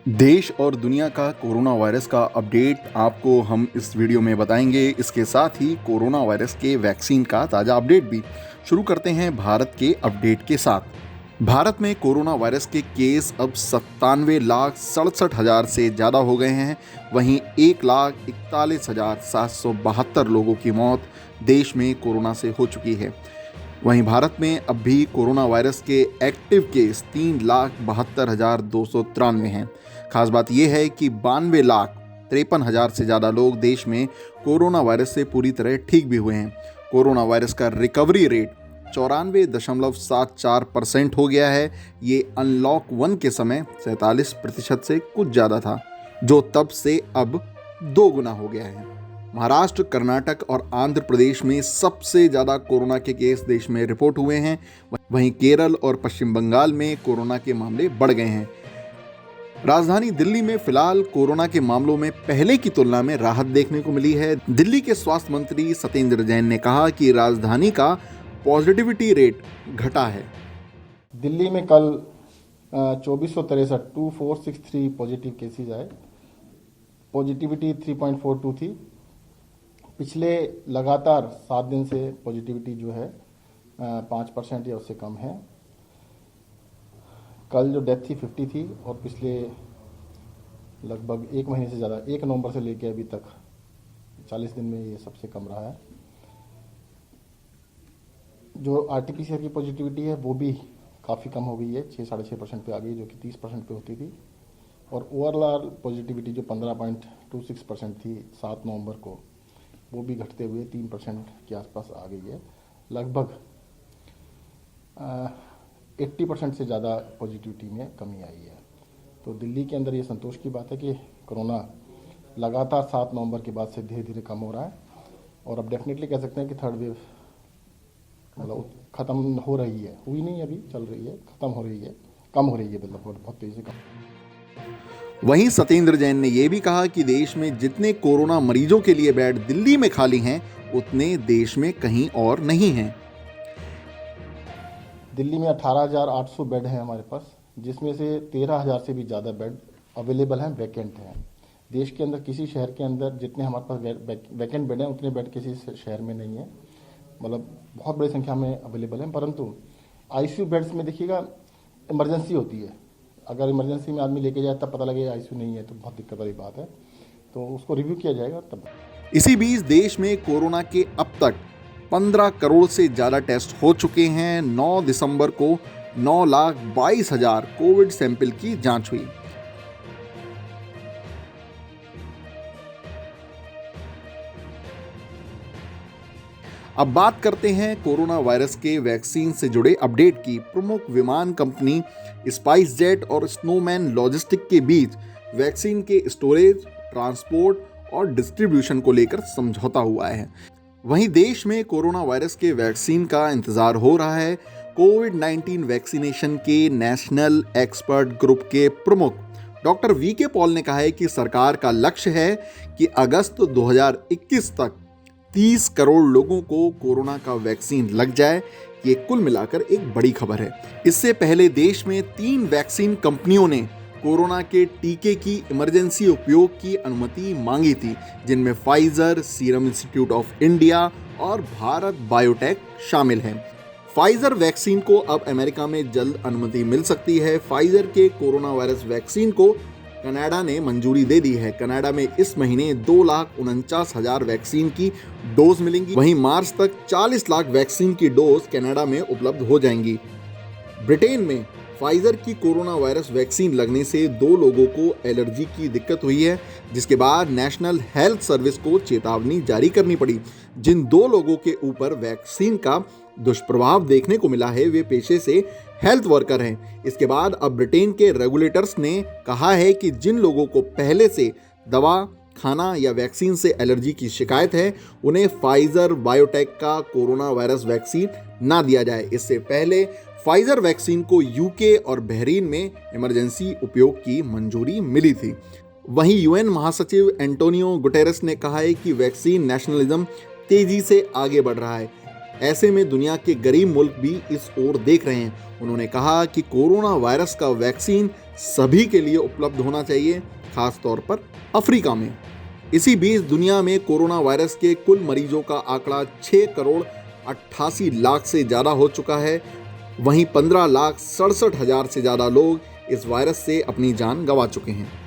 देश और दुनिया का कोरोना वायरस का अपडेट आपको हम इस वीडियो में बताएंगे। इसके साथ ही कोरोना वायरस के वैक्सीन का ताज़ा अपडेट भी। शुरू करते हैं भारत के अपडेट के साथ। भारत में कोरोना वायरस के केस अब 97,67,000 से ज़्यादा हो गए हैं। वहीं 1,41,772 लोगों की मौत देश में कोरोना से हो चुकी है। वहीं भारत में अब भी कोरोना वायरस के एक्टिव केस 3,72,293 हैं। खास बात यह है कि 92,53,000 से ज़्यादा लोग देश में कोरोना वायरस से पूरी तरह ठीक भी हुए हैं। कोरोना वायरस का रिकवरी रेट 94.74% हो गया है। ये अनलॉक 1 के समय 47% से कुछ ज़्यादा था, जो तब से अब 2 गुना हो गया है। महाराष्ट्र, कर्नाटक और आंध्र प्रदेश में सबसे ज़्यादा कोरोना के केस देश में रिपोर्ट हुए हैं। वहीं केरल और पश्चिम बंगाल में कोरोना के मामले बढ़ गए हैं। राजधानी दिल्ली में फिलहाल कोरोना के मामलों में पहले की तुलना में राहत देखने को मिली है। दिल्ली के स्वास्थ्य मंत्री सत्येंद्र जैन ने कहा कि राजधानी का पॉजिटिविटी रेट घटा है। दिल्ली में कल 2463 पॉजिटिव केसेज आए। पॉजिटिविटी 3.42 थी। पिछले लगातार 7 दिन से पॉजिटिविटी जो है 5% या उससे कम है। कल जो डेथ थी 50 थी और पिछले लगभग 1 महीने से ज़्यादा 1 नवंबर से लेकर अभी तक 40 दिन में ये सबसे कम रहा है। जो आरटीपीसीआर की पॉजिटिविटी है वो भी काफ़ी कम हो गई है, 6-6.5% पे आ गई, जो कि 30% पे होती थी। और ओवरऑल पॉजिटिविटी जो 15.26% थी 7 नवंबर को, वो भी घटते हुए 3% के आसपास आ गई है। लगभग 80% से ज़्यादा पॉजिटिविटी में कमी आई है। तो दिल्ली के अंदर ये संतोष की बात है कि कोरोना लगातार 7 नवंबर के बाद से धीरे धीरे कम हो रहा है और अब डेफिनेटली कह सकते हैं कि थर्ड वेव मतलब ख़त्म हो रही है। हुई नहीं, अभी चल रही है, ख़त्म हो रही है, कम हो रही है, मतलब बहुत तेज़ी से कम। वहीं सत्येंद्र जैन ने यह भी कहा कि देश में जितने कोरोना मरीजों के लिए बेड दिल्ली में खाली हैं, उतने देश में कहीं और नहीं हैं। दिल्ली में 18,800 बेड हैं हमारे पास, जिसमें से 13,000 से भी ज़्यादा बेड अवेलेबल हैं, वैकेंट हैं। देश के अंदर किसी शहर के अंदर जितने हमारे पास वैकेंट बेड हैं उतने बेड किसी शहर में नहीं है। मतलब बहुत बड़ी संख्या में अवेलेबल हैं। परंतु आईसीयू बेड्स में देखिएगा इमरजेंसी होती है। अगर इमरजेंसी में आदमी लेके जाए तब पता लगे आईसीयू नहीं है तो बहुत दिक्कत वाली बात है। तो उसको रिव्यू किया जाएगा तब। इसी बीच देश में कोरोना के अब तक 15 करोड़ से ज़्यादा टेस्ट हो चुके हैं। 9 दिसंबर को 9,22,000 कोविड सैंपल की जांच हुई। अब बात करते हैं कोरोना वायरस के वैक्सीन से जुड़े अपडेट की। प्रमुख विमान कंपनी स्पाइस जेट और स्नोमैन लॉजिस्टिक के बीच वैक्सीन के स्टोरेज, ट्रांसपोर्ट और डिस्ट्रीब्यूशन को लेकर समझौता हुआ है। वहीं देश में कोरोना वायरस के वैक्सीन का इंतजार हो रहा है। कोविड-19 वैक्सीनेशन के नेशनल एक्सपर्ट ग्रुप के प्रमुख डॉक्टर वीके पॉल ने कहा है कि सरकार का लक्ष्य है कि अगस्त 2021 तक 30 करोड़ लोगों को कोरोना का वैक्सीन लग जाए। ये कुल मिलाकर एक बड़ी खबर है। इससे पहले देश में 3 वैक्सीन कंपनियों ने कोरोना के टीके की इमरजेंसी उपयोग की अनुमति मांगी थी, जिनमें Pfizer, serum institute of India और भारत बायोटेक शामिल हैं। फाइजर वैक्सीन को अब अमेरिका में जल्द अनुमति मिल सकती है। फाइजर के कोरोना वायरस वैक्सीन को कनाडा ने मंजूरी दे दी है। कनाडा में इस महीने 2,49,000 वैक्सीन की डोज मिलेंगी। वहीं मार्च तक 40 लाख वैक्सीन की डोज कनाडा में उपलब्ध हो जाएंगी। ब्रिटेन में फाइजर की कोरोना वायरस वैक्सीन लगने से 2 लोगों को एलर्जी की दिक्कत हुई है, जिसके बाद नेशनल हेल्थ सर्विस को चेतावनी जारी करनी पड़ी। जिन 2 लोगों के ऊपर वैक्सीन का दुष्प्रभाव देखने को मिला है वे पेशे से हेल्थ वर्कर हैं। इसके बाद अब ब्रिटेन के रेगुलेटर्स ने कहा है कि जिन लोगों को पहले से दवा, खाना या वैक्सीन से एलर्जी की शिकायत है, उन्हें फाइजर बायोटेक का कोरोना वायरस वैक्सीन ना दिया जाए। इससे पहले फाइजर वैक्सीन को यूके और बहरीन में इमरजेंसी उपयोग की मंजूरी मिली थी। वहीं यूएन महासचिव एंटोनियो गुटेरेस ने कहा है कि वैक्सीन नेशनलिज्म तेजी से आगे बढ़ रहा है। ऐसे में दुनिया के गरीब मुल्क भी इस ओर देख रहे हैं। उन्होंने कहा कि कोरोना वायरस का वैक्सीन सभी के लिए उपलब्ध होना चाहिए, खास तौर पर अफ्रीका में। इसी बीच दुनिया में कोरोना वायरस के कुल मरीजों का आंकड़ा 6 करोड़ 88 लाख से ज़्यादा हो चुका है। वहीं 15 लाख 67 हजार से ज़्यादा लोग इस वायरस से अपनी जान गंवा चुके हैं।